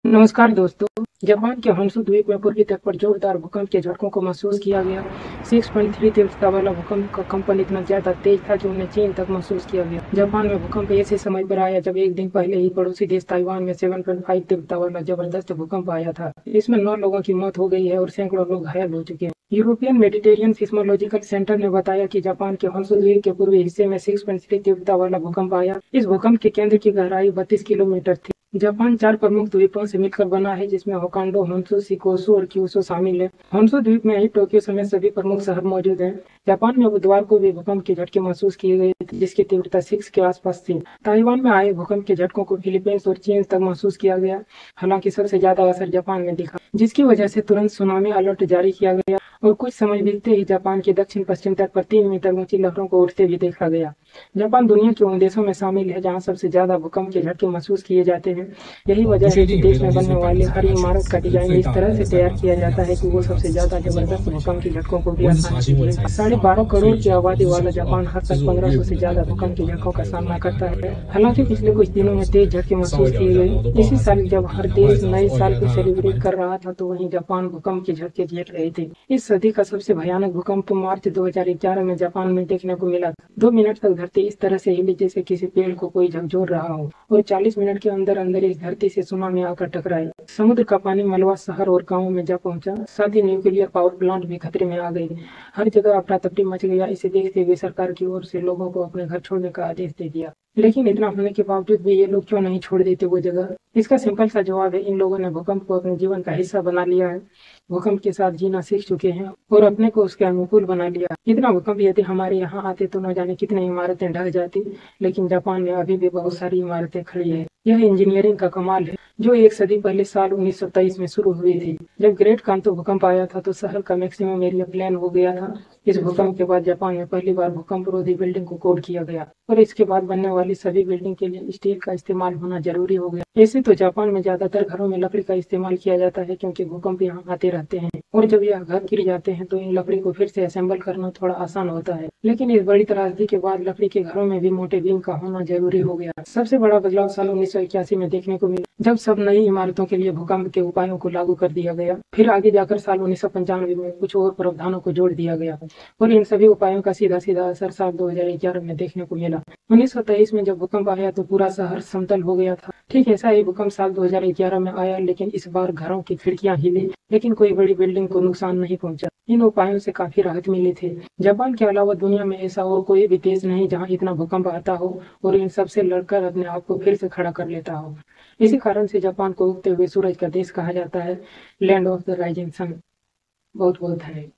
नमस्कार दोस्तों। जापान के होन्शु द्वीप में पूर्वी तट पर जोरदार भूकंप के झटकों को महसूस किया गया। 6.3 तीव्रता वाला भूकंप का कंपन इतना ज्यादा तेज था कि उन्हें चीन तक महसूस किया गया। जापान में भूकंप ऐसे समय पर आया जब एक दिन पहले ही पड़ोसी देश ताइवान में 7.5 तीव्रता वाला जबरदस्त भूकंप आया था। इसमें 9 लोगों की मौत हो गई है और सैकड़ों लोग घायल हो चुके हैं। यूरोपियन मेडिटेरियन सिस्मोलॉजिकल सेंटर ने बताया कि जापान के होन्शु द्वीप के पूर्वी हिस्से में 6.3 तीव्रता वाला भूकंप आया। इस भूकंप के केंद्र की गहराई 32 किलोमीटर थी। जापान 4 प्रमुख द्वीपों से मिलकर बना है, जिसमें होकांडो, होन्शु, शिकोसु और क्यूशु शामिल है। होन्शु द्वीप में ही टोक्यो समेत सभी प्रमुख शहर मौजूद हैं। जापान में बुधवार को भी भूकंप के झटके महसूस किए गए थे, जिसकी तीव्रता 6 के आसपास थी। ताइवान में आए भूकंप के झटकों को फिलीपींस और चीन तक महसूस किया गया। हालांकि सबसे ज्यादा असर जापान में दिखा, जिसकी वजह से तुरंत सुनामी अलर्ट जारी किया गया और कुछ समय बीतते ही जापान के दक्षिण पश्चिम तट पर 3 मीटर ऊंची लहरों को उठते भी देखा गया। जापान दुनिया के उन देशों में शामिल है जहां सबसे ज्यादा भूकंप के झटके महसूस किए जाते हैं। यही वजह है कि देश में बनने वाले हर इमारत का डिजाइन इस तरह से तैयार किया जाता है कि वो सबसे ज्यादा जबरदस्त भूकंप के झटकों को भी आसानी से झेले। 12.5 करोड़ की आबादी वाला जापान हर साल 1500 से ज्यादा भूकंप के झटकों का सामना करता है। हालांकि पिछले कुछ दिनों में तेज झटके महसूस किए गए। इसी साल जब हर देश नए साल को सेलिब्रेट कर रहा था, तो वहीं जापान भूकंप के झटके झेल रहे थे। इस सदी का सबसे भयानक भूकंप मार्च 2011 में जापान में देखने को मिला था। 2 मिनट तक धरती इस तरह से हिली जैसे किसी पेड़ को कोई झकझोर रहा हो, और 40 मिनट के अंदर अंदर इस धरती से सुनामी आकर टकराई। समुद्र का पानी मलबा शहर और गांवों में जा पहुंचा। साथ ही न्यूक्लियर पावर प्लांट भी खतरे में आ गई। हर जगह अफरा तफरी मच गया। इसे देखते हुए सरकार की ओर से लोगों को अपने घर छोड़ने का आदेश दे दिया। लेकिन इतना होने के बावजूद भी ये लोग क्यों नहीं छोड़ देते वो जगह? इसका सिंपल सा जवाब है, इन लोगों ने भूकंप को अपने जीवन का हिस्सा बना लिया है। भूकंप के साथ जीना सीख चुके हैं और अपने को उसके अनुकूल बना लिया। इतना भूकंप यदि हमारे यहाँ आते तो न जाने कितनी इमारतें ढह जाती, लेकिन जापान में अभी भी बहुत सारी इमारतें खड़ी है। यह इंजीनियरिंग का कमाल है, जो एक सदी पहले साल 1923 में शुरू हुई थी। जब ग्रेट कांतो भूकंप आया था तो शहर का मैक्सिमम एरिया प्लेन हो गया था। इस भूकंप के बाद जापान में पहली बार भूकंप रोधी बिल्डिंग को कोड किया गया और इसके बाद बनने वाली सभी बिल्डिंग के लिए स्टील का इस्तेमाल होना जरूरी हो गया। ऐसे तो जापान में ज्यादातर घरों में लकड़ी का इस्तेमाल किया जाता है, क्योंकि भूकंप यहाँ आते रहते हैं और जब यह घर गिर जाते हैं तो इन लकड़ी को फिर से असेंबल करना थोड़ा आसान होता है। लेकिन इस बड़ी त्रासदी के बाद लकड़ी के घरों में भी मोटे बीम का होना जरूरी हो गया। सबसे बड़ा बदलाव साल 1981 में देखने को मिला, जब सब नई इमारतों के लिए भूकंप के उपायों को लागू कर दिया गया। फिर आगे जाकर साल 1995 में कुछ और प्रावधानों को जोड़ दिया गया और इन सभी उपायों का सीधा सीधा असर साल 2011 में देखने को मिला। 1923 में जब भूकंप आया तो पूरा शहर समतल हो गया था। ठीक ऐसा ही भूकंप साल 2011 में आया, लेकिन इस बार घरों की खिड़कियां हिली, लेकिन कोई बड़ी बिल्डिंग को नुकसान नहीं पहुंचा। इन उपायों से काफी राहत मिली थी। जापान के अलावा दुनिया में ऐसा और कोई भी देश नहीं जहां इतना भूकंप आता हो और इन सबसे लड़कर अपने आप को फिर से खड़ा कर लेता हो। इसी कारण से जापान को उगते हुए सूरज का देश कहा जाता है, land of the rising sun. बहुत बहुत धन्यवाद।